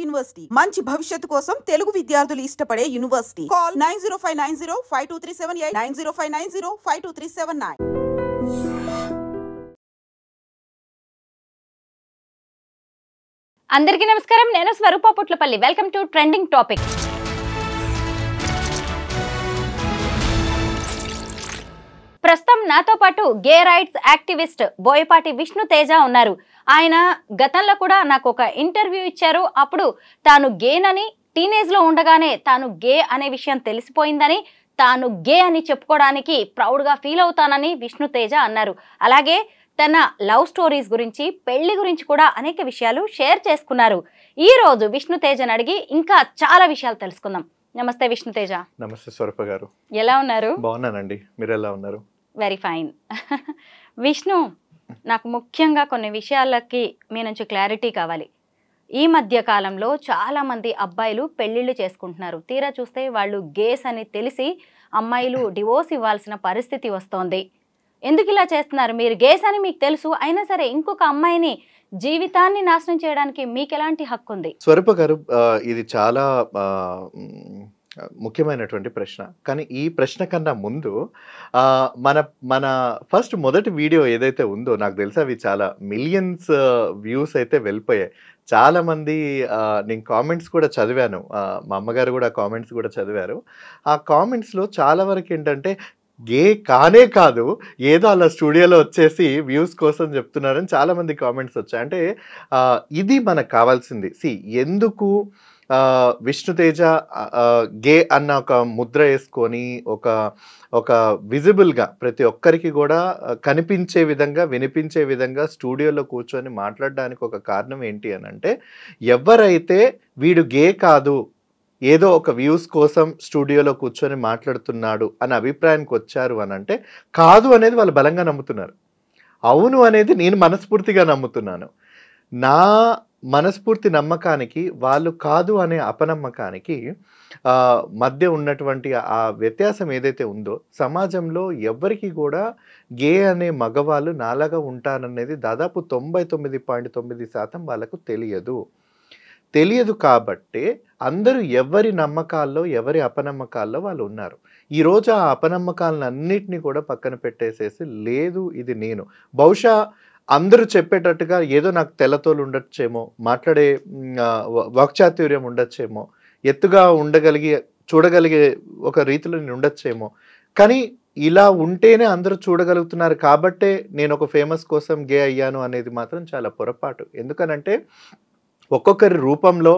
University మంచి భవిష్యత్తు కోసం తెలుగు విద్యార్థులు ఇష్టపడే యూనివర్సిటీ. కాల్ 9059052378 9059052379. అందరికీ నమస్కారం. నేను Swaroopa Putlapalli. Welcome to trending topic. ప్రస్తుతం నాతో పాటు gay rights activist Boyapati Vishnu Teja ఉన్నారు. ఆయన గతంలో కూడా నాకు ఒక ఇంటర్వ్యూ ఇచ్చారు. అప్పుడు తాను గేనని, టీనేజ్లో ఉండగానే తాను గే అనే విషయం తెలిసిపోయిందని, తాను గే అని చెప్పుకోవడానికి ప్రౌడ్గా ఫీల్ అవుతానని విష్ణు తేజ అన్నారు. అలాగే తన లవ్ స్టోరీస్ గురించి, పెళ్లి గురించి కూడా అనేక విషయాలు షేర్ చేసుకున్నారు. ఈ రోజు విష్ణు తేజని అడిగి ఇంకా చాలా విషయాలు తెలుసుకుందాం. నమస్తే విష్ణు తేజ. నమస్తే స్వరూప గారు. ఎలా ఉన్నారు? బాగున్నానండి, మీరు ఎలా ఉన్నారు? Very fine. విష్ణు, నాకు ముఖ్యంగా కొన్ని విషయాలకి మీ నుంచి క్లారిటీ కావాలి. ఈ మధ్య కాలంలో చాలామంది అబ్బాయిలు పెళ్ళిళ్ళు చేసుకుంటున్నారు. తీరా చూస్తే వాళ్ళు గేస్ అని తెలిసి అమ్మాయిలు డివోర్స్ ఇవ్వాల్సిన పరిస్థితి వస్తోంది. ఎందుకు ఇలా చేస్తున్నారు? మీరు గేస్ అని మీకు తెలుసు, అయినా సరే ఇంకొక అమ్మాయిని జీవితాన్ని నాశనం చేయడానికి మీకు ఎలాంటి హక్కు ఉంది? స్వరూప గారు, ఇది చాలా ముఖ్యమైనటువంటి ప్రశ్న. కానీ ఈ ప్రశ్న కన్నా ముందు మన మన మొదటి వీడియో ఏదైతే ఉందో, నాకు తెలిసి అవి చాలా మిలియన్స్ వ్యూస్ అయితే వెళ్ళిపోయాయి. చాలామంది నేను కామెంట్స్ కూడా చదివాను, మా అమ్మగారు కూడా కామెంట్స్ కూడా చదివారు. ఆ కామెంట్స్లో చాలా వరకు ఏంటంటే గే కానే కాదు, ఏదో అలా స్టూడియోలో వచ్చేసి వ్యూస్ కోసం చెప్తున్నారని చాలామంది కామెంట్స్ వచ్చాయి. అంటే ఇది మనకు కావాల్సింది. ఎందుకు విష్ణు తేజ గే అన్న ఒక ముద్ర వేసుకొని ఒక విజిబుల్గా ప్రతి ఒక్కరికి కూడా కనిపించే విధంగా, వినిపించే విధంగా స్టూడియోలో కూర్చొని మాట్లాడడానికి ఒక కారణం ఏంటి అని అంటే, ఎవరైతే వీడు గే కాదు, ఏదో ఒక వ్యూస్ కోసం స్టూడియోలో కూర్చొని మాట్లాడుతున్నాడు అనే అభిప్రాయానికి వచ్చారు అని అంటే, కాదు అనేది వాళ్ళు బలంగా నమ్ముతున్నారు, అవును అనేది నేను మనస్ఫూర్తిగా నమ్ముతున్నాను. నా మనస్ఫూర్తి నమ్మకానికి, వాళ్ళు కాదు అనే అపనమ్మకానికి మధ్య ఉన్నటువంటి ఆ వ్యత్యాసం ఏదైతే ఉందో, సమాజంలో ఎవరికి కూడా గే అనే మగవాళ్ళు నాలాగా ఉంటారనేది దాదాపు 99.9% వాళ్ళకు తెలియదు. కాబట్టి అందరూ ఎవరి నమ్మకాల్లో, ఎవరి అపనమ్మకాల్లో వాళ్ళు ఉన్నారు. ఈరోజు ఆ అపనమ్మకాలన్నింటినీ కూడా పక్కన పెట్టేసేసి, లేదు ఇది నేను, బహుశా అందరూ చెప్పేటట్టుగా ఏదో నాకు తెల్లతోలు ఉండొచ్చేమో, మాట్లాడే వాక్చాతుర్యం ఉండొచ్చేమో, ఎత్తుగా చూడగలిగే ఒక రీతిలో నేను ఉండొచ్చేమో, కానీ ఇలా ఉంటేనే అందరూ చూడగలుగుతున్నారు కాబట్టే నేను ఒక ఫేమస్ కోసం గే అయ్యాను అనేది మాత్రం చాలా పొరపాటు. ఎందుకనంటే ఒక్కొక్కరి రూపంలో,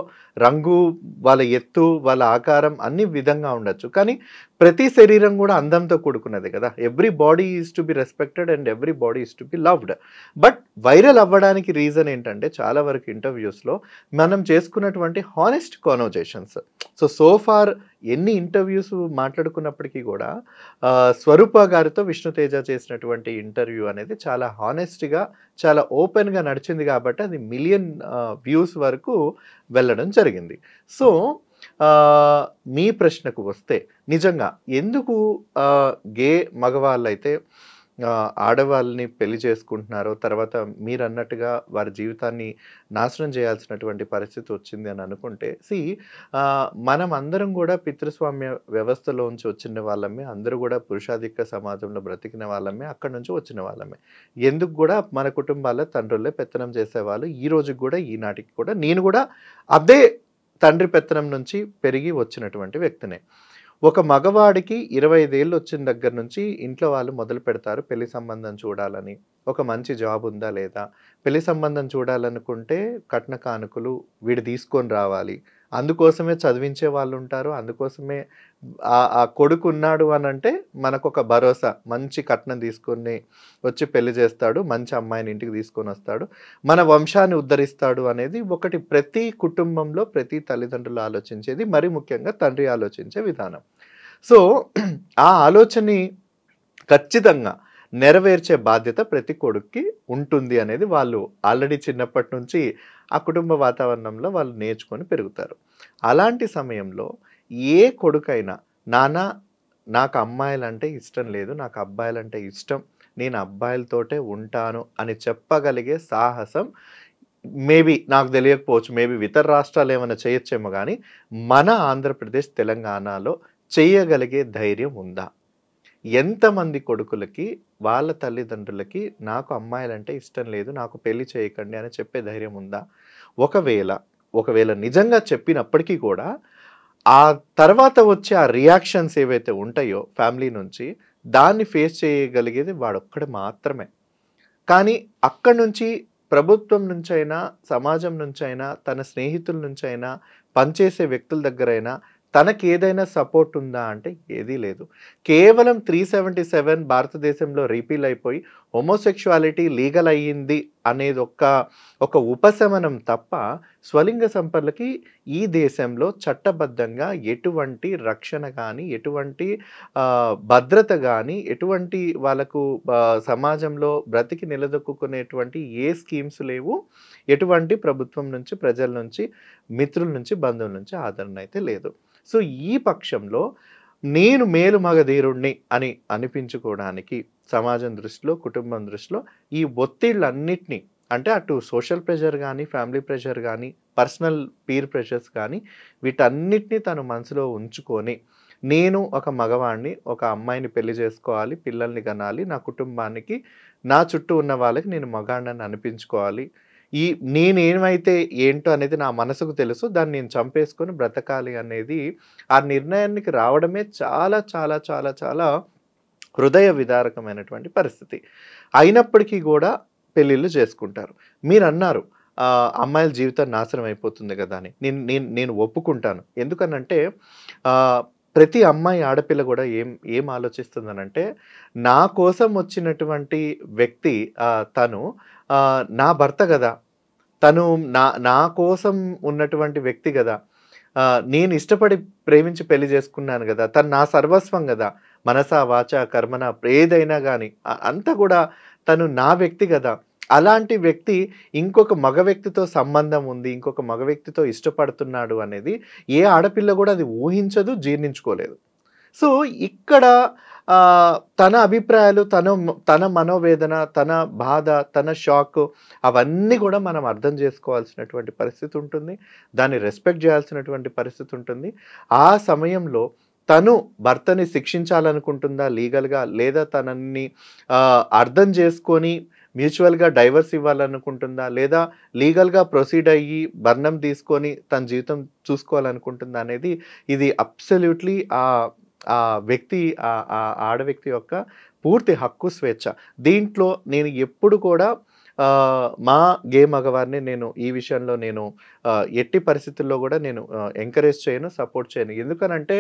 రంగు, వాళ్ళ ఎత్తు, వాళ్ళ ఆకారం అన్ని విధంగా ఉండొచ్చు, కానీ ప్రతి శరీరం కూడా అందంతో కూడుకున్నది కదా. Every body is to be respected and every body is to be loved. But viral అవ్వడానికి రీజన్ ఏంటంటే, చాలా వరకు ఇంటర్వ్యూస్లో మనం చేసుకున్నటువంటి హానెస్ట్ కాన్వర్జేషన్స్. సో ఫార్ ఎన్ని ఇంటర్వ్యూస్ మాట్లాడుకున్నప్పటికీ కూడా స్వరూప గారితో విష్ణు తేజ చేసినటువంటి ఇంటర్వ్యూ అనేది చాలా హానెస్ట్గా, చాలా ఓపెన్గా నడిచింది కాబట్టి అది మిలియన్ వ్యూస్ వరకు వెళ్ళడం జరిగింది. సో మీ ప్రశ్నకు వస్తే, నిజంగా ఎందుకు గే మగవాళ్ళైతే ఆడవాళ్ళని పెళ్లి చేసుకుంటున్నారో, తర్వాత మీరు అన్నట్టుగా వారి జీవితాన్ని నాశనం చేయాల్సినటువంటి పరిస్థితి వచ్చింది అని అనుకుంటే, మనం అందరం కూడా పితృస్వామ్య వ్యవస్థలోంచి వచ్చిన వాళ్ళమే, అందరూ కూడా పురుషాధిక్య సమాజంలో బ్రతికిన వాళ్ళమే, అక్కడి నుంచి వచ్చిన వాళ్ళమే. ఎందుకు కూడా మన కుటుంబాల తండ్రులే పెత్తనం చేసేవాళ్ళు. ఈ రోజుకి కూడా, ఈనాటికి కూడా నేను కూడా అదే తండ్రి పెత్తనం నుంచి పెరిగి వచ్చినటువంటి వ్యక్తినే. ఒక మగవాడికి 25 ఏళ్ళు వచ్చిన దగ్గర నుంచి ఇంట్లో వాళ్ళు మొదలు పెడతారు పెళ్లి సంబంధం చూడాలని. ఒక మంచి జాబ్ ఉందా లేదా, పెళ్లి సంబంధం చూడాలనుకుంటే కట్న కానుకలు వీడు తీసుకొని రావాలి, అందుకోసమే చదివించే వాళ్ళు ఉంటారు, అందుకోసమే ఆ కొడుకు ఉన్నాడు అని అంటే మనకు ఒక భరోసా, మంచి కట్నం తీసుకొని వచ్చి పెళ్లి చేస్తాడు, మంచి అమ్మాయిని ఇంటికి తీసుకొని వస్తాడు, మన వంశాన్ని ఉద్ధరిస్తాడు అనేది ఒకటి ప్రతి కుటుంబంలో ప్రతి తల్లిదండ్రులు ఆలోచించేది, మరి ముఖ్యంగా తండ్రి ఆలోచించే విధానం. సో ఆ ఆలోచనని ఖచ్చితంగా నెరవేర్చే బాధ్యత ప్రతి కొడుక్కి ఉంటుంది అనేది వాళ్ళు ఆల్రెడీ చిన్నప్పటి నుంచి ఆ కుటుంబ వాతావరణంలో వాళ్ళు నేర్చుకొని పెరుగుతారు. అలాంటి సమయంలో ఏ కొడుకైనా, నాన్న నాకు అమ్మాయిలంటే ఇష్టం లేదు, నాకు అబ్బాయిలంటే ఇష్టం, నేను అబ్బాయిలతోటే ఉంటాను అని చెప్పగలిగే సాహసం మేబీ నాకు తెలియకపోవచ్చు, మేబీ ఇతర రాష్ట్రాలు ఏమైనా చేయొచ్చేమో కానీ మన ఆంధ్రప్రదేశ్ తెలంగాణలో చేయగలిగే ధైర్యం ఉందా? ఎంతమంది కొడుకులకి వాళ్ళ తల్లిదండ్రులకి నాకు అమ్మాయిలంటే ఇష్టం లేదు, నాకు పెళ్లి చేయకండి అని చెప్పే ధైర్యం ఉందా? ఒకవేళ నిజంగా చెప్పినప్పటికీ కూడా ఆ తర్వాత వచ్చే ఆ రియాక్షన్స్ ఏవైతే ఉంటాయో ఫ్యామిలీ నుంచి, దాన్ని ఫేస్ చేయగలిగేది వాడొక్కడు మాత్రమే. కానీ అక్కడి నుంచి ప్రభుత్వం నుంచైనా, సమాజం నుంచైనా, తన స్నేహితుల నుంచైనా, పనిచేసే వ్యక్తుల దగ్గరైనా తనకి ఏదైనా సపోర్ట్ ఉందా అంటే ఏదీ లేదు. కేవలం 377 భారతదేశంలో రీపీల్ అయిపోయి హోమోసెక్షువాలిటీ లీగల్ అయ్యింది అనేది ఒక ఉపశమనం తప్ప స్వలింగ సంపర్లకి ఈ దేశంలో చట్టబద్ధంగా ఎటువంటి రక్షణ కానీ, ఎటువంటి భద్రత కానీ, ఎటువంటి వాళ్ళకు సమాజంలో బ్రతికి నిలదొక్కునేటువంటి ఏ స్కీమ్స్ లేవు. ఎటువంటి ప్రభుత్వం నుంచి, ప్రజల నుంచి, మిత్రుల నుంచి, బంధువుల నుంచి ఆదరణ అయితే లేదు. సో ఈ పక్షంలో నేను మేలు మగధీరుణ్ణి అని అనిపించుకోవడానికి సమాజం దృష్టిలో, కుటుంబం దృష్టిలో ఈ ఒత్తిళ్ళన్నిటినీ, అంటే అటు సోషల్ ప్రెషర్ కానీ, ఫ్యామిలీ ప్రెషర్ కానీ, పర్సనల్ పీర్ ప్రెషర్స్ కానీ, వీటన్నిటినీ తను మనసులో ఉంచుకొని నేను ఒక మగవాణ్ణి, ఒక అమ్మాయిని పెళ్లి చేసుకోవాలి, పిల్లల్ని కనాలి, నా కుటుంబానికి, నా చుట్టూ ఉన్న వాళ్ళకి నేను మగాడిని అనిపించుకోవాలి, నేనేమైతే ఏంటో అనేది నా మనసుకు తెలుసు, దాన్ని నేను చంపేసుకొని బ్రతకాలి అనేది ఆ నిర్ణయానికి రావడమే చాలా చాలా చాలా చాలా హృదయ విదారకమైనటువంటి పరిస్థితి. అయినప్పటికీ కూడా పెళ్ళిళ్ళు చేసుకుంటారు. మీరు అన్నారు అమ్మాయిల జీవితం నాశనం అయిపోతుంది కదా అని. నేను ఒప్పుకుంటాను. ఎందుకనంటే ప్రతి అమ్మాయి ఆడపిల్ల కూడా ఏం ఆలోచిస్తుందనంటే, నా కోసం వచ్చినటువంటి వ్యక్తి తను నా భర్త కదా, తను నా కోసం ఉన్నటువంటి వ్యక్తి కదా, నేను ఇష్టపడి ప్రేమించి పెళ్లి చేసుకున్నాను కదా, తను నా సర్వస్వం కదా, మనస వాచ కర్మన ఏదైనా కానీ అంతా కూడా తను నా వ్యక్తి కదా, అలాంటి వ్యక్తి ఇంకొక మగ వ్యక్తితో సంబంధం ఉంది, ఇంకొక మగ వ్యక్తితో ఇష్టపడుతున్నాడు అనేది ఏ ఆడపిల్ల కూడా అది ఊహించదు, జీర్ణించుకోలేదు. సో ఇక్కడ తన అభిప్రాయాలు, తన మనోవేదన, తన బాధ, తన షాక్ అవన్నీ కూడా మనం అర్థం చేసుకోవాల్సినటువంటి పరిస్థితి ఉంటుంది. దాన్ని రెస్పెక్ట్ చేయాల్సినటువంటి పరిస్థితి ఉంటుంది. ఆ సమయంలో తను భర్తని శిక్షించాలనుకుంటుందా లీగల్గా, లేదా తనని అర్థం చేసుకొని మ్యూచువల్గా డైవర్స్ ఇవ్వాలనుకుంటుందా, లేదా లీగల్గా ప్రొసీడ్ అయ్యి బర్ణం తీసుకొని తన జీవితం చూసుకోవాలనుకుంటుందా అనేది ఇది అబ్సల్యూట్లీ ఆ వ్యక్తి, ఆడ వ్యక్తి యొక్క పూర్తి హక్కు, స్వేచ్ఛ. దీంట్లో నేను ఎప్పుడు కూడా మా గే మగవారిని నేను ఈ విషయంలో నేను ఎట్టి పరిస్థితుల్లో కూడా నేను ఎంకరేజ్ చేయను, సపోర్ట్ చేయను. ఎందుకనంటే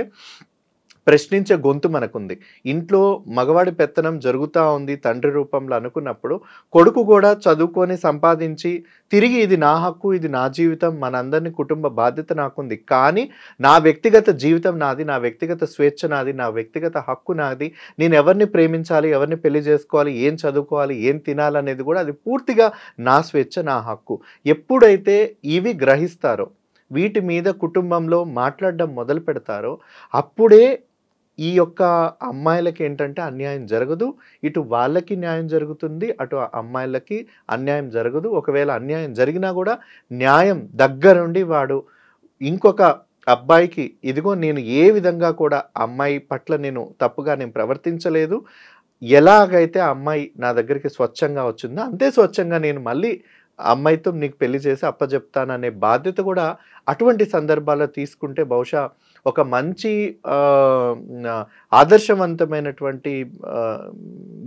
ప్రశ్నించే గొంతు మనకుంది. ఇంట్లో మగవాడి పెత్తనం జరుగుతూ ఉంది తండ్రి రూపంలో అనుకున్నప్పుడు, కొడుకు కూడా చదువుకొని సంపాదించి తిరిగి ఇది నా హక్కు, ఇది నా జీవితం, మనందరినీ కుటుంబ బాధ్యత నాకుంది, కానీ నా వ్యక్తిగత జీవితం నాది, నా వ్యక్తిగత స్వేచ్ఛ నాది, నా వ్యక్తిగత హక్కు నాది, నేను ఎవరిని ప్రేమించాలి, ఎవరిని పెళ్లి చేసుకోవాలి, ఏం చదువుకోవాలి, ఏం తినాలనేది కూడా అది పూర్తిగా నా స్వేచ్ఛ, నా హక్కు. ఎప్పుడైతే ఇవి గ్రహిస్తారో, వీటి మీద కుటుంబంలో మాట్లాడడం మొదలు పెడతారో, అప్పుడే ఈ యొక్క అమ్మాయిలకి ఏంటంటే అన్యాయం జరగదు, ఇటు వాళ్ళకి న్యాయం జరుగుతుంది, అటు అమ్మాయిలకి అన్యాయం జరగదు. ఒకవేళ అన్యాయం జరిగినా కూడా న్యాయం దగ్గరుండి వాడు ఇంకొక అబ్బాయికి, ఇదిగో నేను ఏ విధంగా కూడా అమ్మాయి పట్ల నేను తప్పుగా నేను ప్రవర్తించలేదు, ఎలాగైతే ఆ అమ్మాయి నా దగ్గరికి స్వచ్ఛంగా వచ్చిందో అంతే స్వచ్ఛంగా నేను మళ్ళీ అమ్మాయితో నీకు పెళ్లి చేసి అప్పచెప్తాననే బాధ్యత కూడా అటువంటి సందర్భాల్లో తీసుకుంటే బహుశా ఒక మంచి ఆదర్శవంతమైనటువంటి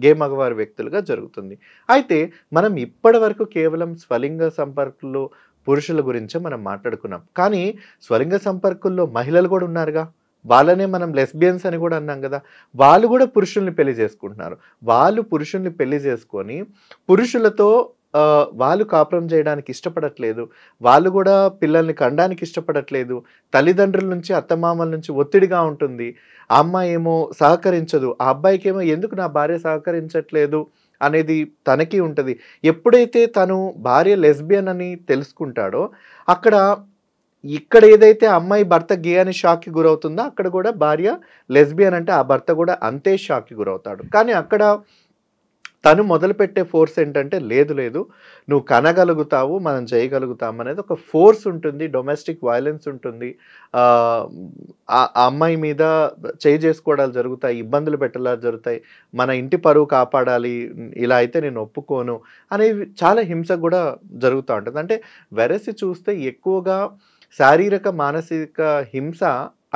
గే మగవారి వ్యక్తులుగా జరుగుతుంది. అయితే మనం ఇప్పటి వరకు కేవలం స్వలింగ సంపర్కులు పురుషుల గురించే మనం మాట్లాడుకున్నాం. కానీ స్వలింగ సంపర్కుల్లో మహిళలు కూడా ఉన్నారుగా, వాళ్ళనే మనం లెస్బియన్స్ అని కూడా అన్నాం కదా, వాళ్ళు కూడా పురుషుల్ని పెళ్లి చేసుకుంటున్నారు. వాళ్ళు పురుషుల్ని పెళ్లి చేసుకొని పురుషులతో వాళ్ళు కాపురం చేయడానికి ఇష్టపడట్లేదు, వాళ్ళు కూడా పిల్లల్ని కనడానికి ఇష్టపడట్లేదు, తల్లిదండ్రుల నుంచి అత్తమామల నుంచి ఒత్తిడిగా ఉంటుంది, ఆ అమ్మాయి ఏమో సహకరించదు, ఆ అబ్బాయికి ఏమో ఎందుకు నా భార్య సహకరించట్లేదు అనేది తనకి ఉంటుంది. ఎప్పుడైతే తను భార్య లెస్బియన్ అని తెలుసుకుంటాడో, ఇక్కడ ఏదైతే అమ్మాయి భర్త గే అని షాక్కి గురవుతుందో, అక్కడ కూడా భార్య లెస్బియన్ అంటే ఆ భర్త కూడా అంతే షాక్కి గురవుతాడు. కానీ అక్కడ తను మొదలుపెట్టే ఫోర్స్ ఏంటంటే లేదు లేదు నువ్వు కనగలుగుతావు, మనం చేయగలుగుతాం అనేది ఒక ఫోర్స్ ఉంటుంది, డొమెస్టిక్ వైలెన్స్ ఉంటుంది, ఆ అమ్మాయి మీద చేసుకోవడాలు జరుగుతాయి, ఇబ్బందులు పెట్టడాలు జరుగుతాయి, మన ఇంటి పరువు కాపాడాలి, ఇలా అయితే నేను ఒప్పుకోను అనేవి చాలా హింస కూడా జరుగుతూ ఉంటుంది. అంటే వెరసి చూస్తే ఎక్కువగా శారీరక మానసిక హింస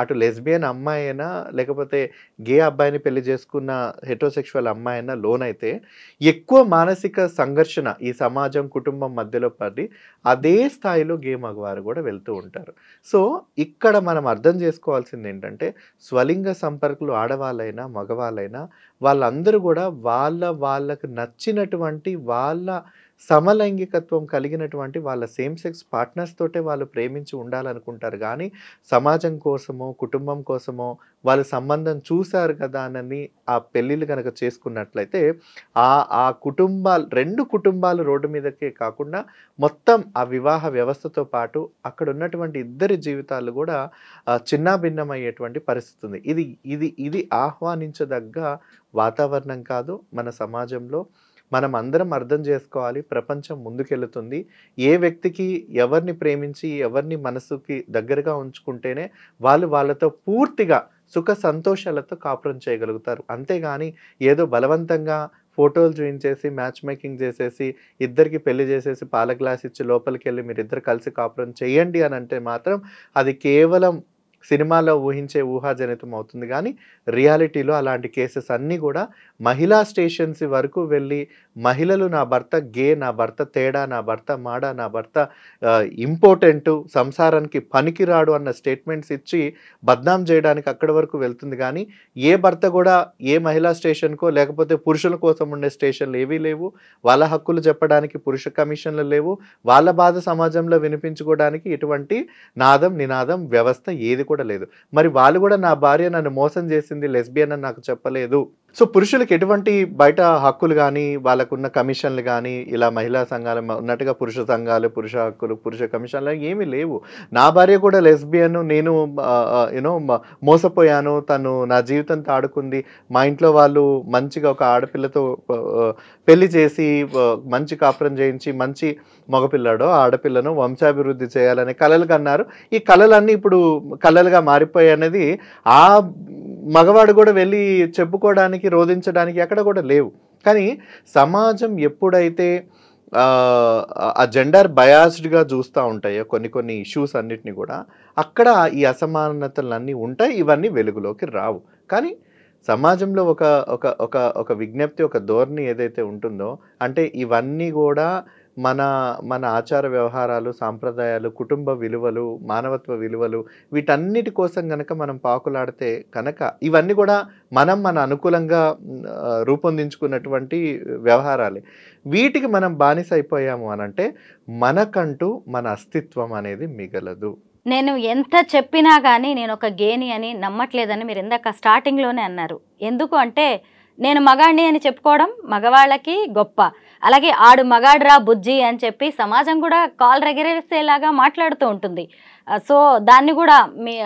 అటు లెస్బియన్ అమ్మాయి అయినా లేకపోతే గే అబ్బాయిని పెళ్లి చేసుకున్న హెటరోసెక్షువల్ అమ్మాయి అయినా లోనైతే ఎక్కువ మానసిక సంఘర్షణ ఈ సమాజం కుటుంబం మధ్యలో పడి అదే స్థాయిలో గే మగవారు కూడా వెళ్తూ ఉంటారు. సో ఇక్కడ మనం అర్థం చేసుకోవాల్సింది ఏంటంటే స్వలింగ సంపర్కులు ఆడవాళ్ళైనా మగవాళ్ళైనా వాళ్ళందరూ కూడా వాళ్ళకు నచ్చినటువంటి వాళ్ళ సమలైంగికత్వం కలిగినటువంటి వాళ్ళ సేమ్ సెక్స్ పార్ట్నర్స్ తోటే వాళ్ళు ప్రేమించి ఉండాలనుకుంటారు. కానీ సమాజం కోసమో కుటుంబం కోసమో వాళ్ళు సంబంధం చూశారు కదా అని ఆ పెళ్ళిళ్ళు కనుక చేసుకున్నట్లయితే ఆ కుటుంబాలు, రెండు కుటుంబాలు రోడ్డు మీదకే కాకుండా మొత్తం ఆ వివాహ వ్యవస్థతో పాటు అక్కడ ఉన్నటువంటి ఇద్దరి జీవితాలు కూడా చిన్నాభిన్నమయ్యేటువంటి పరిస్థితి ఉంది. ఇది ఆహ్వానించదగ్గ వాతావరణం కాదు మన సమాజంలో. మనం అందరం అర్థం చేసుకోవాలి, ప్రపంచం ముందుకెళ్తుంది. ఏ వ్యక్తికి ఎవరిని ప్రేమించి ఎవరిని మనసుకి దగ్గరగా ఉంచుకుంటేనే వాళ్ళతో పూర్తిగా సుఖ సంతోషాలతో కాపురం చేయగలుగుతారు. అంతేగాని ఏదో బలవంతంగా ఫోటోలు చూయించేసి మ్యాచ్ మేకింగ్ చేసేసి ఇద్దరికి పెళ్లి చేసేసి పాల గ్లాస్ ఇచ్చి లోపలికి వెళ్ళి మీరిద్దరు కలిసి కాపురం చేయండి అని అంటే మాత్రం అది కేవలం సినిమాలో ఊహించే ఊహాజనితం అవుతుంది. కానీ రియాలిటీలో అలాంటి కేసెస్ అన్నీ కూడా మహిళా స్టేషన్స్ వరకు వెళ్ళి మహిళలు నా భర్త గే, నా భర్త తేడా, నా భర్త మాడ, నా భర్త ఇంపార్టెంటు, సంసారానికి పనికిరాడు అన్న స్టేట్మెంట్స్ ఇచ్చి బద్నాం చేయడానికి అక్కడి వరకు వెళ్తుంది. కానీ ఏ భర్త కూడా ఏ మహిళా స్టేషన్కో లేకపోతే పురుషుల కోసం ఉండే స్టేషన్లు ఏవీ లేవు. వాళ్ళ హక్కులు చెప్పడానికి పురుష కమిషన్లు లేవు. వాళ్ళ బాధ సమాజంలో వినిపించుకోవడానికి ఎటువంటి నాదం నినాదం వ్యవస్థ ఏది కూడా లేదు. మరి వాళ్ళు కూడా నా భార్య నన్ను మోసం చేసింది, లెస్బియన్ అని నాకు చెప్పలేదు. సో పురుషులకు ఎటువంటి బయట హక్కులు కానీ వాళ్ళకున్న కమిషన్లు కానీ ఇలా మహిళా సంఘాలు ఉన్నట్టుగా పురుష సంఘాలు, పురుష హక్కులు, పురుష కమిషన్లు ఏమీ లేవు. నా భార్య కూడా లెస్బియన్, నేను మోసపోయాను, తను నా జీవితంతో ఆడుకుంది, మా ఇంట్లో వాళ్ళు మంచిగా ఒక ఆడపిల్లతో పెళ్లి చేసి మంచి కాపురం చేయించి మంచి మగపిల్లాడో ఆడపిల్లను వంశాభివృద్ధి చేయాలనే కలలు కన్నారు. ఈ కళలన్నీ ఇప్పుడు కళలుగా మారిపోయాయి అనేది ఆ మగవాడు కూడా వెళ్ళి చెప్పుకోవడానికి, రోధించడానికి ఎక్కడ కూడా లేవు. కానీ సమాజం ఎప్పుడైతే ఆ జెండర్ బయాస్డ్గా చూస్తూ ఉంటాయో కొన్ని ఇష్యూస్ అన్నిటిని కూడా అక్కడ ఈ అసమానతలన్నీ ఉంటాయి. ఇవన్నీ వెలుగులోకి రావు. కానీ సమాజంలో ఒక విజ్ఞప్తి, ఒక ధోరణి ఏదైతే ఉంటుందో అంటే ఇవన్నీ కూడా మన ఆచార వ్యవహారాలు, సాంప్రదాయాలు, కుటుంబ విలువలు, మానవత్వ విలువలు వీటన్నిటి కోసం కనుక మనం పాకులాడితే కనుక ఇవన్నీ కూడా మన అనుకూలంగా రూపొందించుకున్నటువంటి వ్యవహారాలే. వీటికి మనం బానిస అయిపోయాము అనంటే మనకంటూ మన అస్తిత్వం అనేది మిగలదు. నేను ఎంత చెప్పినా కానీ నేను ఒక గేని అని నమ్మట్లేదని మీరు ఇందాక స్టార్టింగ్లోనే అన్నారు. ఎందుకు అంటే నేను మగాడిని అని చెప్పుకోవడం మగవాళ్ళకి గొప్ప, అలాగే ఆడు మగాడ్రా బుజ్జి అని చెప్పి సమాజం కూడా కాల్ రెగరేసేలాగా మాట్లాడుతూ ఉంటుంది. సో దాన్ని కూడా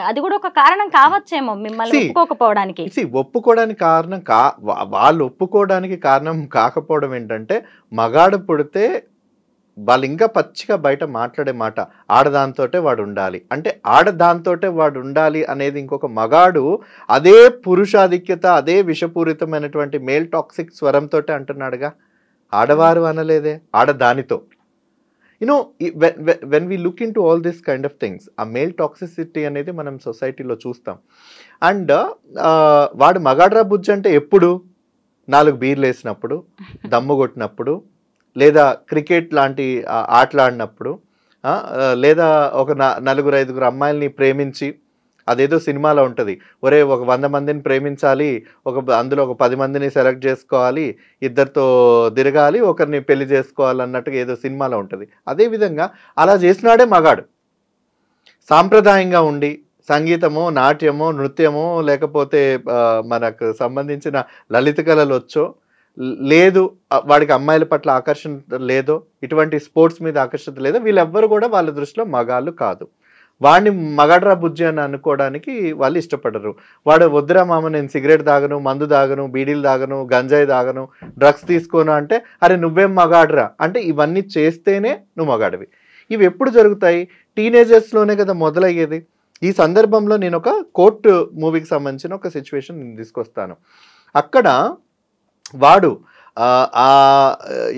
అది కూడా ఒక కారణం కావచ్చేమో మిమ్మల్ని ఒప్పుకోకపోవడానికి. ఒప్పుకోవడానికి కారణం వాళ్ళు ఒప్పుకోవడానికి కారణం కాకపోవడం ఏంటంటే మగాడు పుడితే వాళ్ళు ఇంకా పచ్చిగా బయట మాట్లాడే మాట ఆడదాంతోటే వాడు ఉండాలి అంటే ఆడదాంతోటే వాడు ఉండాలి అనేది ఇంకొక మగాడు అదే పురుషాధిక్యత, అదే విషపూరితమైనటువంటి మేల్ టాక్సిక్ స్వరంతో అంటున్నాడుగా. ఆడవారు అనలేదే, ఆడదానితో. When we look into all this kind of things ఆ మేల్ టాక్సిసిటీ అనేది మనం సొసైటీలో చూస్తాం. అండ్ వాడు మగాడ్రా బుజ్జి అంటే ఎప్పుడు 4 బీర్లు వేసినప్పుడు, దమ్ము కొట్టినప్పుడు, లేదా క్రికెట్ లాంటి ఆటలాడినప్పుడు, లేదా ఒక 4-5 అమ్మాయిల్ని ప్రేమించి అదేదో సినిమాలో ఉంటుంది, ఒరే ఒక 100 మందిని ప్రేమించాలి, అందులో ఒక 10 మందిని సెలెక్ట్ చేసుకోవాలి, ఇద్దరితో తిరగాలి, ఒకరిని పెళ్లి చేసుకోవాలి అన్నట్టుగా ఏదో సినిమాలో ఉంటుంది. అదేవిధంగా అలా చేసినాడే మగాడు. సాంప్రదాయంగా ఉండి సంగీతమో, నాట్యమో, నృత్యమో, లేకపోతే మనకు సంబంధించిన లలిత కళలు వచ్చో, లేదు వాడికి అమ్మాయిల పట్ల ఆకర్షణ లేదో, ఇటువంటి స్పోర్ట్స్ మీద ఆకర్షణ లేదో, వీళ్ళెవ్వరు కూడా వాళ్ళ దృష్టిలో మగాళ్ళు కాదు. వాడిని మగాడ్రా బుజ్జి అని అనుకోవడానికి వాళ్ళు ఇష్టపడరు. వాడు వద్దురా మామ నేను సిగరెట్ తాగను, మందు తాగను, బీడీలు తాగను, గంజాయి తాగను, డ్రగ్స్ తీసుకోను అంటే అరే నువ్వేం మగాడ్రా అంటే ఇవన్నీ చేస్తేనే నువ్వు మగాడివి. ఇవి ఎప్పుడు జరుగుతాయి? టీనేజర్స్లోనే కదా మొదలయ్యేది. ఈ సందర్భంలో నేను ఒక కోర్ట్ మూవీకి సంబంధించిన ఒక సిచ్యువేషన్ నేను తీసుకొస్తాను. అక్కడ వాడు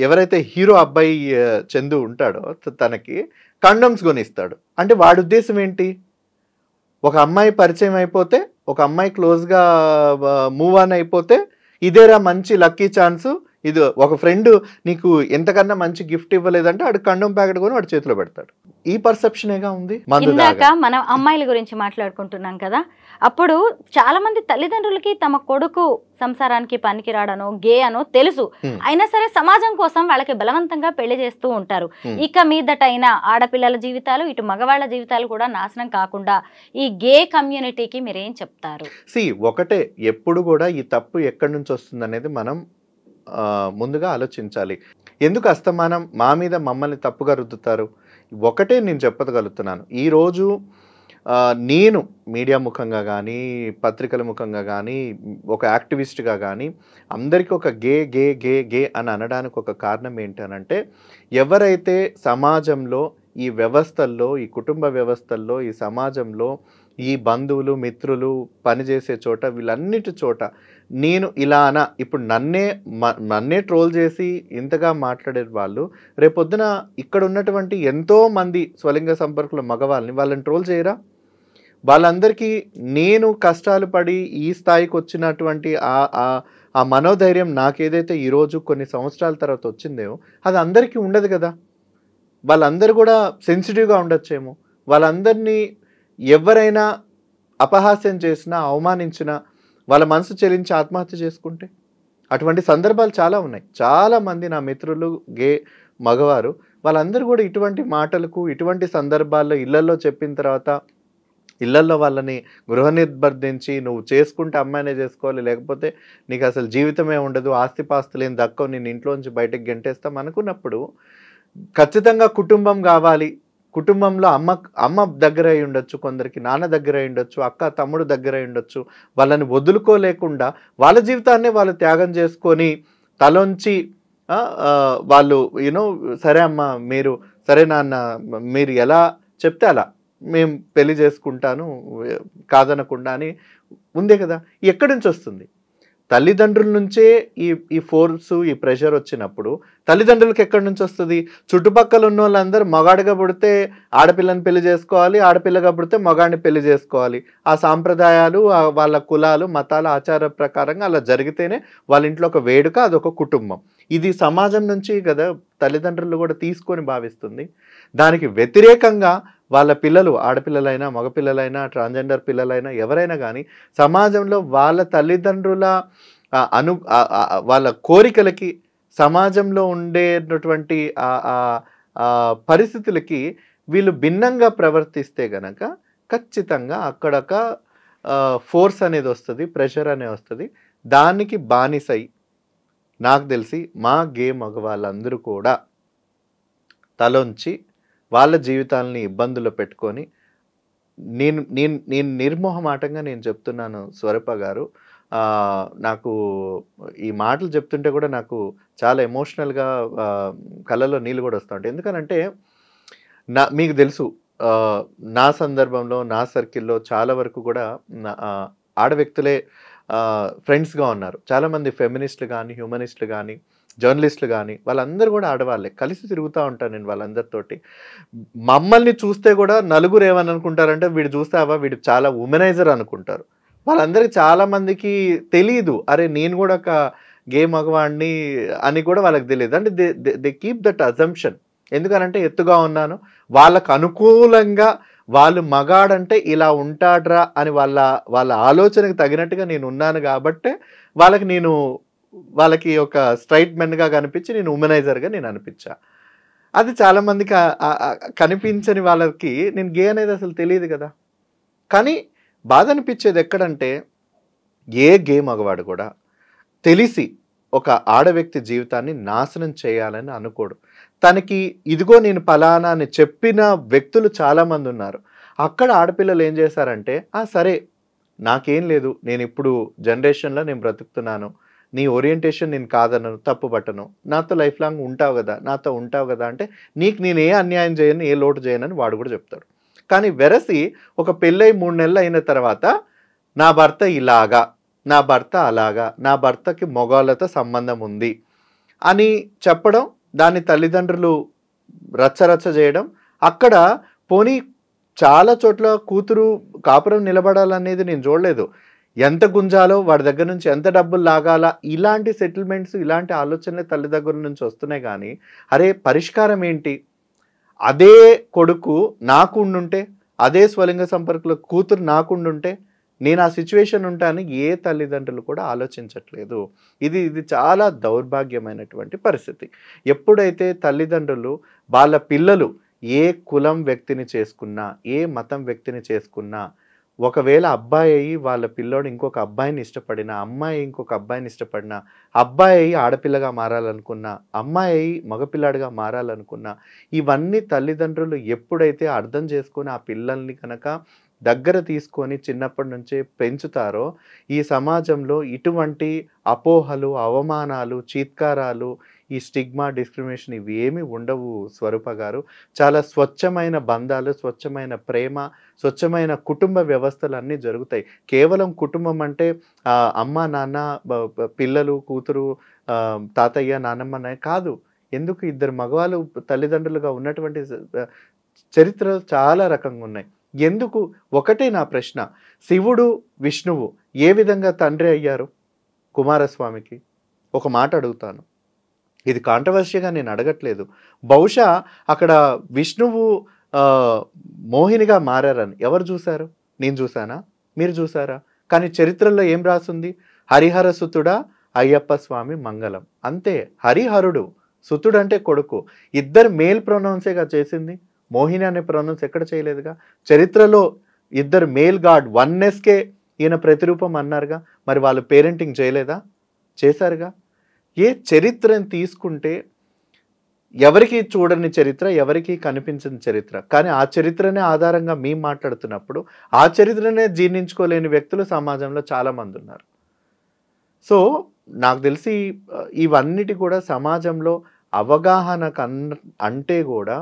ఎవరైతే హీరో అబ్బాయి చందు ఉంటాడో తనకి కండమ్స్ కొనిస్తాడు. అంటే వాడి ఉద్దేశం ఏంటి? ఒక అమ్మాయి పరిచయం అయిపోతే, ఒక అమ్మాయి క్లోజ్గా మూవ్ ఆన్ అయిపోతే ఇదేరా మంచి లక్కీ ఛాన్స్, ఇది ఒక ఫ్రెండ్ నీకు ఎంతకన్నా మంచి గిఫ్ట్ ఇవ్వలేదంటే వాడు కండమ్ ప్యాకెట్ కొని వాడి చేతిలో పెడతాడు. ఈ పర్సెప్షనేగా ఉంది. ఇందాక మనం అమ్మాయిల గురించి మాట్లాడుకుంటున్నాం కదా, అప్పుడు చాలా మంది తల్లిదండ్రులకి తమ కొడుకు సంసారానికి పనికిరాడనో గే అనో తెలుసు, అయినా సరే సమాజం కోసం వాళ్ళకి బలవంతంగా పెళ్లి చేస్తూ ఉంటారు. ఇక మీదటైనా ఆడపిల్లల జీవితాలు ఇటు మగవాళ్ళ జీవితాలు కూడా నాశనం కాకుండా ఈ గే కమ్యూనిటీకి మీరేం చెప్తారు? ఒకటే, ఎప్పుడు కూడా ఈ తప్పు ఎక్కడి నుంచి వస్తుంది అనేది మనం ముందుగా ఆలోచించాలి. ఎందుకు అస్తమానం మా మీద మమ్మల్ని తప్పుగా రుద్దుతారు? ఒకటే నేను చెప్పగలుగుతున్నాను, ఈరోజు నేను మీడియా ముఖంగా కానీ పత్రికల ముఖంగా కానీ ఒక యాక్టివిస్ట్గా కానీ అందరికీ ఒక గే గే గే గే అని అనడానికి ఒక కారణం ఏంటనంటే, ఎవరైతే సమాజంలో ఈ వ్యవస్థల్లో, ఈ కుటుంబ వ్యవస్థల్లో, ఈ సమాజంలో ఈ బంధువులు మిత్రులు పనిచేసే చోట వీళ్ళన్నిటి చోట నేను ఇలా ఇప్పుడు నన్నే ట్రోల్ చేసి ఇంతగా మాట్లాడే వాళ్ళు రేపొద్దున ఇక్కడ ఉన్నటువంటి ఎంతో మంది స్వలింగ సంపర్కుల మగవాళ్ళని వాళ్ళని ట్రోల్ చేయరా? వాళ్ళందరికీ నేను కష్టాలు పడి ఈ స్థాయికి వచ్చినటువంటి ఆ మనోధైర్యం నాకేదైతే ఈరోజు కొన్ని సంవత్సరాల తర్వాత వచ్చిందేమో అది అందరికీ ఉండదు కదా. వాళ్ళందరూ కూడా సెన్సిటివ్గా ఉండొచ్చేమో. వాళ్ళందరినీ ఎవరైనా అపహాస్యం చేసినా అవమానించినా వాళ్ళ మనసు చెలించి ఆత్మహత్య చేసుకుంటే అటువంటి సందర్భాలు చాలా ఉన్నాయి. చాలామంది నా మిత్రులు గే మగవారు వాళ్ళందరూ కూడా ఇటువంటి మాటలకు ఇటువంటి సందర్భాల్లో ఇళ్లలో చెప్పిన తర్వాత ఇళ్లల్లో వాళ్ళని గృహ నిర్బంధించి నువ్వు చేసుకుంటే అమ్మాయినే చేసుకోవాలి, లేకపోతే నీకు అసలు జీవితమే ఉండదు, ఆస్తిపాస్తులు ఏం దక్కవు, నేను ఇంట్లోంచి బయటకు గెంటేస్తాం అనుకున్నప్పుడు ఖచ్చితంగా కుటుంబం కావాలి. కుటుంబంలో అమ్మ దగ్గర అయి ఉండొచ్చు, కొందరికి నాన్న దగ్గర అయి ఉండొచ్చు, అక్క తమ్ముడు దగ్గర అయి ఉండొచ్చు. వాళ్ళని వదులుకోలేకుండా వాళ్ళ జీవితాన్నే వాళ్ళు త్యాగం చేసుకొని తలొంచి వాళ్ళు సరే అమ్మ మీరు, సరే నాన్న మీరు ఎలా చెప్తే అలా మేము పెళ్లి చేసుకుంటాను కాదనకుండా అని ఉందే కదా. ఎక్కడి నుంచి వస్తుంది? తల్లిదండ్రుల నుంచే ఈ ఫోర్సు ఈ ప్రెషర్ వచ్చినప్పుడు తల్లిదండ్రులకు ఎక్కడి నుంచి వస్తుంది? చుట్టుపక్కల ఉన్న వాళ్ళందరూ మగాడిగా పుడితే ఆడపిల్లని పెళ్లి చేసుకోవాలి, ఆడపిల్లగా పుడితే మగాడిని పెళ్లి చేసుకోవాలి. ఆ సాంప్రదాయాలు వాళ్ళ కులాలు మతాల ఆచార ప్రకారంగా అలా జరిగితేనే వాళ్ళ ఇంట్లో ఒక వేడుక, అదొక కుటుంబం. ఇది సమాజం నుంచి కదా తల్లిదండ్రులు కూడా తీసుకొని భావిస్తుంది. దానికి వ్యతిరేకంగా వాళ్ళ పిల్లలు ఆడపిల్లలైనా మగపిల్లలైనా ట్రాన్స్జెండర్ పిల్లలైనా ఎవరైనా కానీ సమాజంలో వాళ్ళ తల్లిదండ్రుల వాళ్ళ కోరికలకి సమాజంలో ఉండేటటువంటి పరిస్థితులకి వీళ్ళు భిన్నంగా ప్రవర్తిస్తే గనక ఖచ్చితంగా అక్కడొక ఫోర్స్ అనేది వస్తుంది, ప్రెషర్ అనేది వస్తుంది. దానికి బానిసై నాకు తెలిసి మా గే మగవాళ్ళందరూ కూడా తలొంచి వాళ్ళ జీవితాలని ఇబ్బందుల్లో పెట్టుకొని నేను నిర్మోహమాటంగా నేను చెప్తున్నాను స్వరూప గారు, నాకు ఈ మాటలు చెప్తుంటే కూడా నాకు చాలా ఎమోషనల్గా కళ్ళలో నీళ్ళు కూడా వస్తూ ఉంటాయి. ఎందుకనంటే మీకు తెలుసు నా సందర్భంలో నా సర్కిల్లో చాలా వరకు కూడా ఆడ వ్యక్తులే ఫ్రెండ్స్గా ఉన్నారు. చాలామంది ఫెమినిస్టులు కానీ హ్యూమనిస్టులు కానీ జర్నలిస్టులు కానీ వాళ్ళందరూ కూడా ఆడవాళ్ళే, కలిసి తిరుగుతూ ఉంటాను నేను వాళ్ళందరితోటి. మమ్మల్ని చూస్తే కూడా నలుగురు ఏమని అనుకుంటారంటే వీడు చూస్తావా వీడు చాలా ఉమెనైజర్ అనుకుంటారు. వాళ్ళందరికీ చాలామందికి తెలియదు అరే నేను కూడా ఒక గే మగవాడిని అని కూడా వాళ్ళకి తెలియదు. అంటే దే కీప్ దట్ అజంప్షన్. ఎందుకనంటే ఎత్తుగా ఉన్నాను, వాళ్ళకు అనుకూలంగా వాళ్ళు మగాడంటే ఇలా ఉంటాడ్రా అని వాళ్ళ ఆలోచనకు తగినట్టుగా నేను ఉన్నాను కాబట్టే వాళ్ళకి ఒక స్ట్రైట్ మెన్గా కనిపించి నేను ఉమెనైజర్గా నేను అనిపించా. అది చాలామందికి కనిపించని వాళ్ళకి నేను గే అనేది అసలు తెలియదు కదా. కానీ బాధ అనిపించేది ఎక్కడంటే ఏ గే మగవాడు కూడా తెలిసి ఒక ఆడ వ్యక్తి జీవితాన్ని నాశనం చేయాలని అనుకోడు. తనకి ఇదిగో నేను ఫలానా అని చెప్పిన వ్యక్తులు చాలామంది ఉన్నారు. అక్కడ ఆడపిల్లలు ఏం చేశారంటే సరే నాకేం లేదు, నేను ఇప్పుడు జనరేషన్లో నేను బ్రతుకుతున్నాను, నీ ఓరియంటేషన్ నేను కాదనను, తప్పు పట్టను, నాతో లైఫ్ లాంగ్ ఉంటావు కదా, నాతో ఉంటావు కదా అంటే నీకు నేను ఏ అన్యాయం చేయను, ఏ లోటు చేయనని వాడు కూడా చెప్తాడు. కానీ వెరసి ఒక పెళ్ళై 3 నెలలు అయిన తర్వాత నా భర్త ఇలాగా, నా భర్త అలాగా, నా భర్తకి మొగాళ్ళతో సంబంధం ఉంది అని చెప్పడం, దాన్ని తల్లిదండ్రులు రచ్చరచ్చ చేయడం, అక్కడ పోనీ చాలా చోట్ల కూతురు కాపురం నిలబడాలనేది నేను చూడలేదు, ఎంత గుంజాలో వాడి దగ్గర నుంచి ఎంత డబ్బులు లాగాలా, ఇలాంటి సెటిల్మెంట్స్, ఇలాంటి ఆలోచనలే తల్లి దగ్గర నుంచి వస్తున్నాయి. కానీ అరే పరిష్కారం ఏంటి? అదే కొడుకు నాకు ఉండుంటే, అదే స్వలింగ సంపర్కుల కూతురు నాకు ఉండుంటే నేను ఆ సిచ్యువేషన్ ఉంటాను ఏ తల్లిదండ్రులు కూడా ఆలోచించట్లేదు. ఇది చాలా దౌర్భాగ్యమైనటువంటి పరిస్థితి. ఎప్పుడైతే తల్లిదండ్రులు వాళ్ళ పిల్లలు ఏ కులం వ్యక్తిని చేసుకున్నా, ఏ మతం వ్యక్తిని చేసుకున్నా, ఒకవేళ అబ్బాయి వాళ్ళ పిల్లోడు ఇంకొక అబ్బాయిని ఇష్టపడినా, అమ్మాయి ఇంకొక అబ్బాయిని ఇష్టపడినా, అబ్బాయి ఆడపిల్లగా మారాలనుకున్నా, అమ్మాయి మగపిల్లాడిగా మారాలనుకున్నా, ఇవన్నీ తల్లిదండ్రులు ఎప్పుడైతే అర్థం చేసుకొని ఆ పిల్లల్ని కనుక దగ్గర తీసుకొని చిన్నప్పటి నుంచే పెంచుతారో ఈ సమాజంలో ఇటువంటి అపోహలు, అవమానాలు, చీత్కారాలు, ఈ స్టిగ్మా, డిస్క్రిమినేషన్ ఇవి ఏమీ ఉండవు స్వరూప గారు. చాలా స్వచ్ఛమైన బంధాలు, స్వచ్ఛమైన ప్రేమ, స్వచ్ఛమైన కుటుంబ వ్యవస్థలు అన్నీ జరుగుతాయి. కేవలం కుటుంబం అంటే అమ్మ, నాన్న, పిల్లలు, కూతురు, తాతయ్య, నానమ్మ కాదు. ఎందుకు ఇద్దరు మగవాళ్ళు తల్లిదండ్రులుగా ఉన్నటువంటి చరిత్రలు చాలా రకంగా ఉన్నాయి. ఎందుకు? ఒకటే నా ప్రశ్న, శివుడు, విష్ణువు ఏ విధంగా తండ్రి అయ్యారు కుమారస్వామికి? ఒక మాట అడుగుతాను, ఇది కాంట్రవర్షియగా నేను అడగట్లేదు. బహుశా అక్కడ విష్ణువు మోహినిగా మారారని ఎవరు చూశారు? నేను చూసానా? మీరు చూసారా? కానీ చరిత్రలో ఏం రాసింది? హరిహర సుతుడా అయ్యప్ప స్వామి మంగళం, అంతే. హరిహరుడు, సుతుడు అంటే కొడుకు, ఇద్దరు మేల్ ప్రొనౌన్సేగా చేసింది. మోహిని అనే ప్రొనౌన్స్ ఎక్కడ చేయలేదుగా. చరిత్రలో ఇద్దరు మేల్ గాడ్, వన్నెస్కే ఈయన ప్రతిరూపం అన్నారుగా. మరి వాళ్ళు పేరెంటింగ్ చేయలేదా? చేశారుగా. ఏ చరిత్రని తీసుకుంటే ఎవరికి చూడని చరిత్ర, ఎవరికి కనిపించని చరిత్ర, కానీ ఆ చరిత్రనే ఆధారంగా మేము మాట్లాడుతున్నప్పుడు ఆ చరిత్రనే జీర్ణించుకోలేని వ్యక్తులు సమాజంలో చాలామంది ఉన్నారు. సో నాకు తెలిసి ఇవన్నిటి కూడా సమాజంలో అవగాహన అంటే కూడా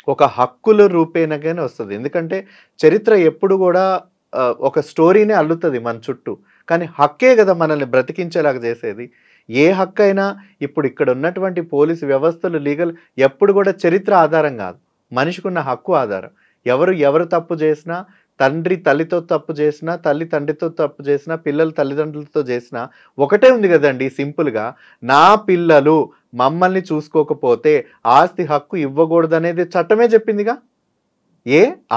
ఒక హక్కుల రూపేణగానే వస్తుంది. ఎందుకంటే చరిత్ర ఎప్పుడు కూడా ఒక స్టోరీనే అల్లుతుంది మన చుట్టూ, కానీ హక్కే కదా మనల్ని బ్రతికించేలాగా చేసేది. ఏ హక్కు అయినా ఇప్పుడు ఇక్కడ ఉన్నటువంటి పోలీసు వ్యవస్థలు, లీగల్ ఎప్పుడు కూడా చరిత్ర ఆధారం కాదు, మనిషికున్న హక్కు ఆధారం. ఎవరు తప్పు చేసినా, తండ్రి తల్లితో తప్పు చేసినా, తల్లి తండ్రితో తప్పు చేసినా, పిల్లలు తల్లిదండ్రులతో చేసినా ఒకటే ఉంది కదండి, సింపుల్గా, నా పిల్లలు మమ్మల్ని చూసుకోకపోతే ఆస్తి హక్కు ఇవ్వకూడదనేది చట్టమే చెప్పిందిగా.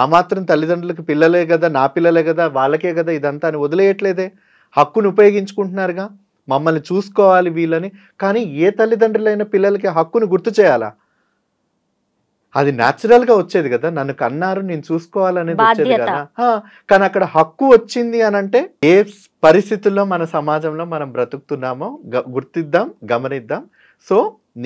ఆ మాత్రం తల్లిదండ్రులకు పిల్లలే కదా, నా పిల్లలే కదా, వాళ్ళకే కదా ఇదంతా అని వదిలేయట్లేదే, హక్కును ఉపయోగించుకుంటున్నారుగా, మమ్మల్ని చూసుకోవాలి వీళ్ళని. కానీ ఏ తల్లిదండ్రులైన పిల్లలకి హక్కును గుర్తు చేయాలా? అది న్యాచురల్గా వచ్చేది కదా, నన్ను కన్నారు నేను చూసుకోవాలనేది వచ్చేది కదా. కానీ అక్కడ హక్కు వచ్చింది అని అంటే ఏ పరిస్థితుల్లో మన సమాజంలో మనం బ్రతుకుతున్నామో గుర్తిద్దాం, గమనిద్దాం. సో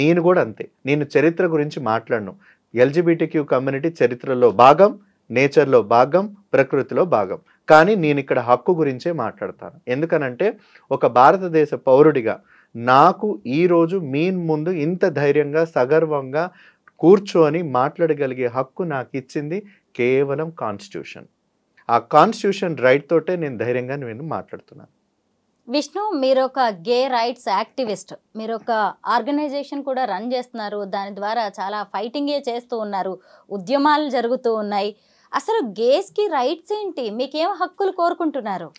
నేను కూడా అంతే, నేను చరిత్ర గురించి మాట్లాడను. ఎల్జిబిటిక్యూ కమ్యూనిటీ చరిత్రలో భాగం, నేచర్లో భాగం, ప్రకృతిలో భాగం. కానీ నేను ఇక్కడ హక్కు గురించే మాట్లాడతాను. ఎందుకనంటే ఒక భారతదేశ పౌరుడిగా నాకు ఈరోజు మీ ముందు ఇంత ధైర్యంగా, సగర్వంగా కూర్చొని మాట్లాడగలిగే హక్కు నాకు ఇచ్చింది కేవలం కాన్స్టిట్యూషన్. ఆ కాన్స్టిట్యూషన్ రైట్ తోటే నేను ధైర్యంగా మాట్లాడుతున్నాను. విష్ణు, మీరు ఒక గే రైట్స్ యాక్టివిస్ట్, మీరు ఒక ఆర్గనైజేషన్ కూడా రన్ చేస్తున్నారు, దాని ద్వారా చాలా ఫైటింగే చేస్తూ ఉన్నారు, ఉద్యమాలు జరుగుతూ ఉన్నాయి. అసలు గేస్కి రైట్స్ ఏంటి? మీకేం హక్కులు కోరుకుంటున్నారు?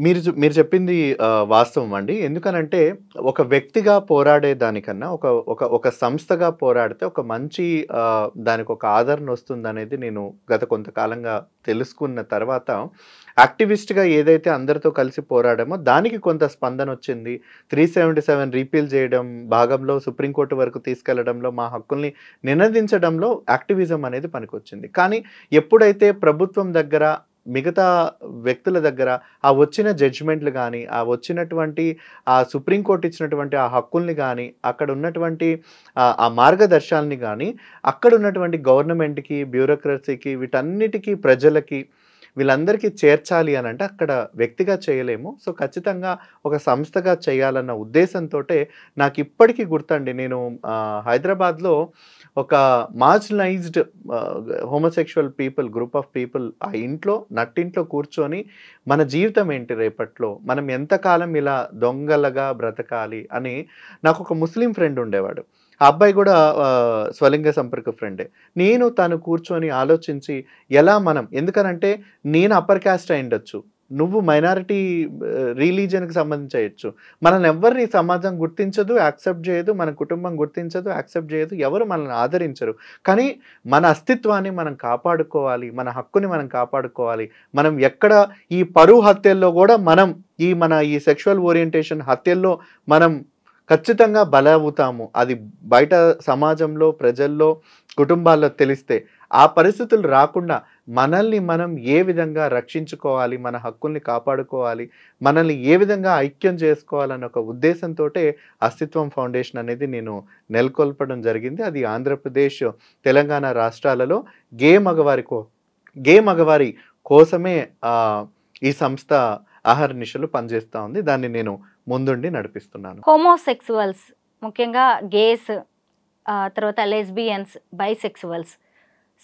మీరు చెప్పింది వాస్తవం అండి. ఎందుకనంటే ఒక వ్యక్తిగా పోరాడే దానికన్నా ఒక సంస్థగా పోరాడితే ఒక మంచి దానికి ఒక ఆదరణ వస్తుంది అనేది నేను గత కొంతకాలంగా తెలుసుకున్న తర్వాత యాక్టివిస్ట్గా ఏదైతే అందరితో కలిసి పోరాడామో దానికి కొంత స్పందన వచ్చింది. 377 రీపీల్ చేయడం, భాగంలో సుప్రీంకోర్టు వరకు తీసుకెళ్లడంలో, మా హక్కుల్ని నినదించడంలో యాక్టివిజం అనేది పనికొచ్చింది. కానీ ఎప్పుడైతే ప్రభుత్వం దగ్గర మిగతా వ్యక్తుల దగ్గర ఆ వచ్చిన జడ్జిమెంట్లు కానీ, ఆ వచ్చినటువంటి ఆ సుప్రీంకోర్టు ఇచ్చినటువంటి ఆ హక్కుల్ని కానీ, అక్కడ ఉన్నటువంటి ఆ మార్గదర్శకాల్ని కానీ, అక్కడ ఉన్నటువంటి గవర్నమెంట్‌కి, బ్యూరోక్రసీకి, వీటన్నిటికీ, ప్రజలకి, వీళ్ళందరికీ చేర్చాలి అని అంటే అక్కడ వ్యక్తిగా చేయలేము. సో ఖచ్చితంగా ఒక సంస్థగా చేయాలన్న ఉద్దేశంతోటే నాకు ఇప్పటికీ గుర్తండి. నేను హైదరాబాద్లో ఒక marginalised homosexual people, group of people ఆ ఇంట్లో నట్టింట్లో కూర్చొని మన జీవితం ఏంటి రేపట్లో, మనం ఎంతకాలం ఇలా దొంగలగా బ్రతకాలి అని నాకు ఒక ముస్లిం ఫ్రెండ్ ఉండేవాడు. ఆ అబ్బాయి కూడా స్వలింగ సంపర్క ఫ్రెండే. నేను తను కూర్చొని ఆలోచించి ఎలా మనం, ఎందుకనంటే నేను అప్పర్ క్యాస్ట్ అయ్యుండొచ్చు, నువ్వు మైనారిటీ రిలీజియన్కి సంబంధించి అయ్యొచ్చు, మనల్ని ఎవరిని సమాజం గుర్తించదు, యాక్సెప్ట్ చేయదు, మన కుటుంబం గుర్తించదు, యాక్సెప్ట్ చేయదు, ఎవరు మనల్ని ఆదరించరు. కానీ మన అస్తిత్వాన్ని మనం కాపాడుకోవాలి, మన హక్కుని మనం కాపాడుకోవాలి. మనం ఎక్కడ ఈ పరువు హత్యల్లో కూడా మనం మన ఈ సెక్షువల్ ఓరియంటేషన్ హత్యల్లో మనం ఖచ్చితంగా బలవుతాము. అది బయట సమాజంలో, ప్రజల్లో, కుటుంబాల్లో తెలిస్తే ఆ పరిస్థితులు రాకుండా మనల్ని మనం ఏ విధంగా రక్షించుకోవాలి, మన హక్కుల్ని కాపాడుకోవాలి, మనల్ని ఏ విధంగా ఐక్యం చేసుకోవాలన్న ఒక ఉద్దేశంతోటే అస్తిత్వం ఫౌండేషన్ అనేది నేను నెలకొల్పడం జరిగింది. అది ఆంధ్రప్రదేశ్, తెలంగాణ రాష్ట్రాలలో గే మగవారి కోసమే ఈ సంస్థ అహర్నిశలు పనిచేస్తూ ఉంది. దాన్ని నేను ముందుండి నడిపిస్తున్నాను. హోమోసెక్సువల్స్, ముఖ్యంగా గేస్, తర్వాత లెస్బియన్స్, బైసెక్సువల్స్,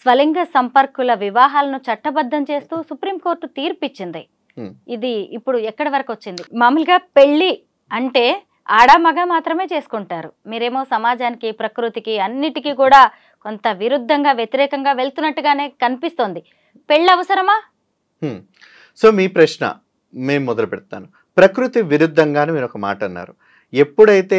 స్వలింగ సంపర్కుల వివాహాలను చట్టబద్ధం చేస్తూ సుప్రీంకోర్టు తీర్పిచ్చింది. ఇది ఇప్పుడు ఎక్కడి వరకు వచ్చింది? మామూలుగా పెళ్ళి అంటే ఆడ మగ మాత్రమే చేసుకుంటారు. మీరేమో సమాజానికి, ప్రకృతికి, అన్నిటికీ కూడా కొంత విరుద్ధంగా, వ్యతిరేకంగా వెళ్తున్నట్టుగానే కనిపిస్తోంది. పెళ్ళి అవసరమా? సో మీ ప్రశ్న మేము మొదలు పెడతాను. ప్రకృతి విరుద్ధంగానే మీరు ఒక మాట అన్నారు. ఎప్పుడైతే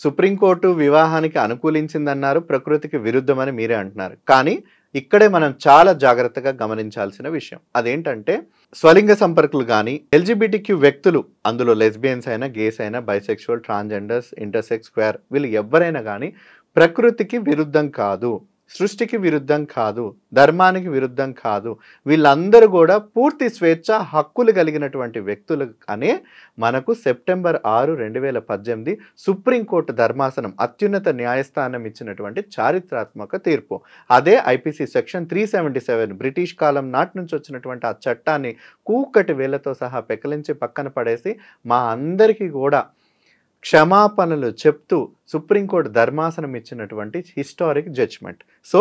సుప్రీంకోర్టు వివాహానికి అనుకూలించిందన్నారు, ప్రకృతికి విరుద్ధమని మీరే అంటున్నారు. కానీ ఇక్కడే మనం చాలా జాగ్రత్తగా గమనించాల్సిన విషయం అదేంటంటే, స్వలింగ సంపర్కులు కానీ, ఎల్జిబిటిక్యూ వ్యక్తులు, అందులో లెస్బియన్స్ అయినా, గేస్ అయినా, బైసెక్షువల్, ట్రాన్స్జెండర్స్, ఇంటర్సెక్స్, స్క్వేర్, వీళ్ళు ఎవరైనా కానీ ప్రకృతికి విరుద్ధం కాదు, సృష్టికి విరుద్ధం కాదు, ధర్మానికి విరుద్ధం కాదు. వీళ్ళందరూ కూడా పూర్తి స్వేచ్ఛ హక్కులు కలిగినటువంటి వ్యక్తులు అనే మనకు సెప్టెంబర్ 6, 2018 సుప్రీంకోర్టు ధర్మాసనం, అత్యున్నత న్యాయస్థానం ఇచ్చినటువంటి చారిత్రాత్మక తీర్పు. అదే ఐపీసీ సెక్షన్ 377 బ్రిటిష్ కాలం నాటి నుంచి వచ్చినటువంటి ఆ చట్టాన్ని కూకటి వేళ్లతో సహా పెకలించి పక్కన పడేసి మా అందరికీ కూడా క్షమాపణలు చెప్తూ సుప్రీంకోర్టు ధర్మాసనం ఇచ్చినటువంటి హిస్టారిక్ జడ్జ్మెంట్. సో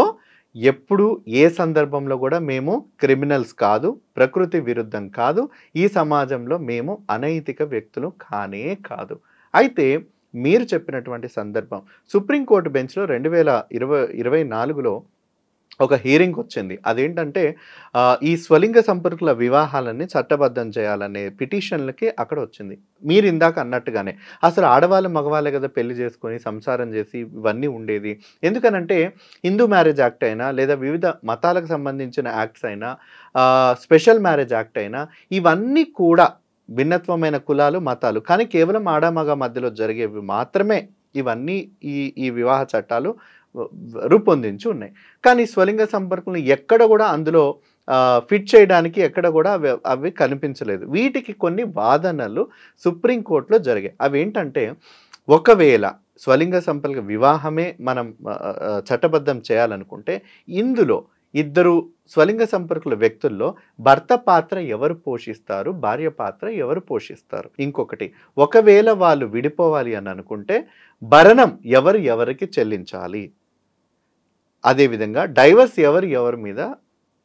ఎప్పుడు ఏ సందర్భంలో కూడా మేము క్రిమినల్స్ కాదు, ప్రకృతి విరుద్ధం కాదు, ఈ సమాజంలో మేము అనైతిక వ్యక్తులు కానే కాదు. అయితే మీరు చెప్పినటువంటి సందర్భం, సుప్రీంకోర్టు బెంచ్లో 2024లో ఒక హీరింగ్ వచ్చింది. అదేంటంటే ఈ స్వలింగ సంపర్కుల వివాహాలని చట్టబద్ధం చేయాలనే పిటిషన్లకి అక్కడ వచ్చింది. మీరు ఇందాక అన్నట్టుగానే అసలు ఆడవాళ్ళు మగవాళ్ళే కదా పెళ్లి చేసుకొని సంసారం చేసి ఇవన్నీ ఉండేది. ఎందుకనంటే హిందూ మ్యారేజ్ యాక్ట్ అయినా, లేదా వివిధ మతాలకు సంబంధించిన యాక్ట్స్ అయినా, స్పెషల్ మ్యారేజ్ యాక్ట్ అయినా, ఇవన్నీ కూడా భిన్నత్వమైన కులాలు, మతాలు, కానీ కేవలం ఆడమగ మధ్యలో జరిగేవి మాత్రమే ఇవన్నీ ఈ వివాహ చట్టాలు రూపొందించి ఉన్నాయి. కానీ స్వలింగ సంపర్కులను ఎక్కడ కూడా అందులో ఫిట్ చేయడానికి ఎక్కడ కూడా అవి కనిపించలేదు. వీటికి కొన్ని వాదనలు సుప్రీంకోర్టులో జరిగాయి. అవి ఏంటంటే, ఒకవేళ స్వలింగ సంపర్క వివాహమే మనం చట్టబద్ధం చేయాలనుకుంటే, ఇందులో ఇద్దరు స్వలింగ సంపర్కుల వ్యక్తుల్లో భర్త పాత్ర ఎవరు పోషిస్తారు, భార్య పాత్ర ఎవరు పోషిస్తారు. ఇంకొకటి, ఒకవేళ వాళ్ళు విడిపోవాలి అని అనుకుంటే భరణం ఎవరికి చెల్లించాలి. అదేవిధంగా డైవర్స్ ఎవరి మీద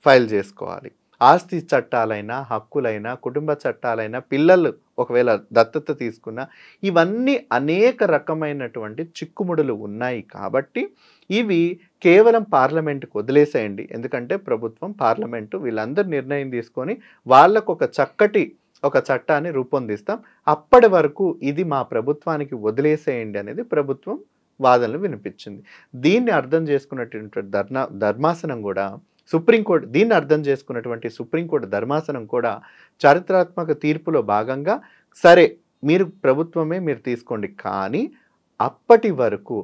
ఫైల్ చేసుకోవాలి. ఆస్తి చట్టాలైనా, హక్కులైనా, కుటుంబ చట్టాలైనా, పిల్లలు ఒకవేళ దత్తత తీసుకున్నా, ఇవన్నీ అనేక రకమైనటువంటి చిక్కుముడులు ఉన్నాయి. కాబట్టి ఇవి కేవలం పార్లమెంటుకు వదిలేసేయండి. ఎందుకంటే ప్రభుత్వం, పార్లమెంటు వీళ్ళందరూ నిర్ణయం తీసుకొని వాళ్ళకు ఒక చట్టాన్ని రూపొందిస్తాం, అప్పటి వరకు ఇది మా ప్రభుత్వానికి వదిలేసేయండి అనేది ప్రభుత్వం వాదనలు వినిపించింది. దీన్ని అర్థం చేసుకున్నటువంటి ధర్మాసనం కూడా, సుప్రీంకోర్టు దీన్ని అర్థం చేసుకున్నటువంటి సుప్రీంకోర్టు ధర్మాసనం కూడా చారిత్రాత్మక తీర్పులో భాగంగా, సరే మీరు ప్రభుత్వమే మీరు తీసుకోండి, కానీ అప్పటి వరకు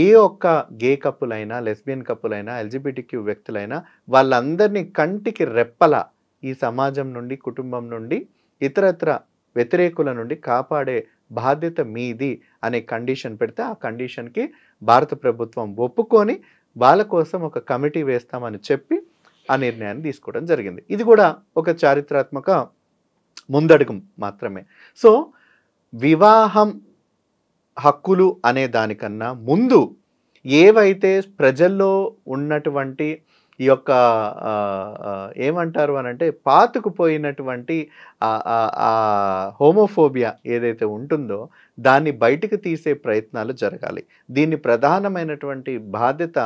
ఏ ఒక్క గే కప్పులైనా, లెస్బియన్ కప్పులైనా, ఎల్జిబిటిక్యూ వ్యక్తులైనా వాళ్ళందరినీ కంటికి రెప్పల ఈ సమాజం నుండి, కుటుంబం నుండి, ఇతరత్ర వ్యతిరేకుల నుండి కాపాడే బాధ్యత మీది అనే కండిషన్ పెడితే ఆ కండిషన్కి భారత ప్రభుత్వం ఒప్పుకొని వాళ్ళ కోసం ఒక కమిటీ వేస్తామని చెప్పి ఆ నిర్ణయాన్ని తీసుకోవడం జరిగింది. ఇది కూడా ఒక చారిత్రాత్మక ముందడుగు మాత్రమే. సో వివాహం హక్కులు అనే దానికన్నా ముందు ఏవైతే ప్రజల్లో ఉన్నటువంటి ఈ యొక్క ఏమంటారు అని అంటే పాతుకుపోయినటువంటి హోమోఫోబియా ఏదైతే ఉంటుందో దాన్ని బయటకు తీసే ప్రయత్నాలు జరగాలి. దీన్ని ప్రధానమైనటువంటి బాధ్యత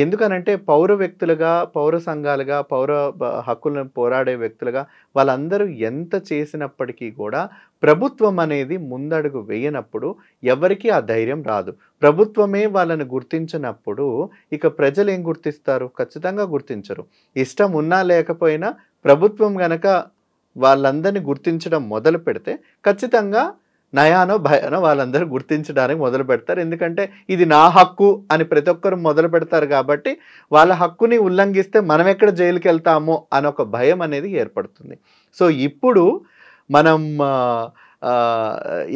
ఎందుకనంటే పౌర వ్యక్తులుగా, పౌర సంఘాలుగా, పౌర హక్కులను పోరాడే వ్యక్తులుగా వాళ్ళందరూ ఎంత చేసినప్పటికీ కూడా ప్రభుత్వం అనేది ముందడుగు వేయనప్పుడు ఎవరికి ఆ ధైర్యం రాదు. ప్రభుత్వమే వాళ్ళని గుర్తించినప్పుడు ఇక ప్రజలు ఏం గుర్తిస్తారు? ఖచ్చితంగా గుర్తించరు. ఇష్టం ఉన్నా లేకపోయినా ప్రభుత్వం గనక వాళ్ళందరినీ గుర్తించడం మొదలు పెడితే ఖచ్చితంగా నయానో భయానో వాళ్ళందరూ గుర్తించడానికి మొదలు పెడతారు. ఎందుకంటే ఇది నా హక్కు అని ప్రతి ఒక్కరు మొదలు పెడతారు కాబట్టి వాళ్ళ హక్కుని ఉల్లంఘిస్తే మనం ఎక్కడ జైలుకి వెళ్తామో అని ఒక భయం అనేది ఏర్పడుతుంది. సో ఇప్పుడు మనం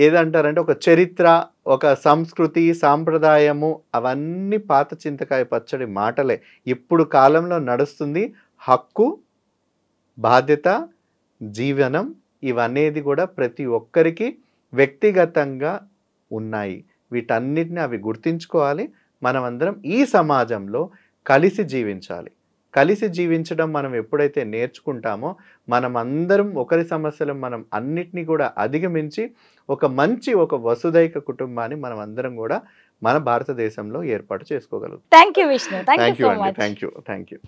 ఏదంటారంటే ఒక చరిత్ర, ఒక సంస్కృతి, సాంప్రదాయము అవన్నీ పాత చింతకాయ పచ్చడి మాటలే. ఇప్పుడు కాలంలో నడుస్తుంది హక్కు, బాధ్యత, జీవనం ఇవనేది కూడా ప్రతి ఒక్కరికి వ్యక్తిగతంగా ఉన్నాయి. వీటన్నిటిని అవి గుర్తించుకోవాలి. మనమందరం ఈ సమాజంలో కలిసి జీవించాలి. కలిసి జీవించడం మనం ఎప్పుడైతే నేర్చుకుంటామో మనం అందరం ఒకరి సమస్యలు మనం అన్నిటినీ కూడా అధిగమించి ఒక వసుదైక కుటుంబాన్ని మనం అందరం కూడా మన భారతదేశంలో ఏర్పాటు చేసుకోగలుగుతాం. Thank you Vishnu. Thank you so much. Thank you.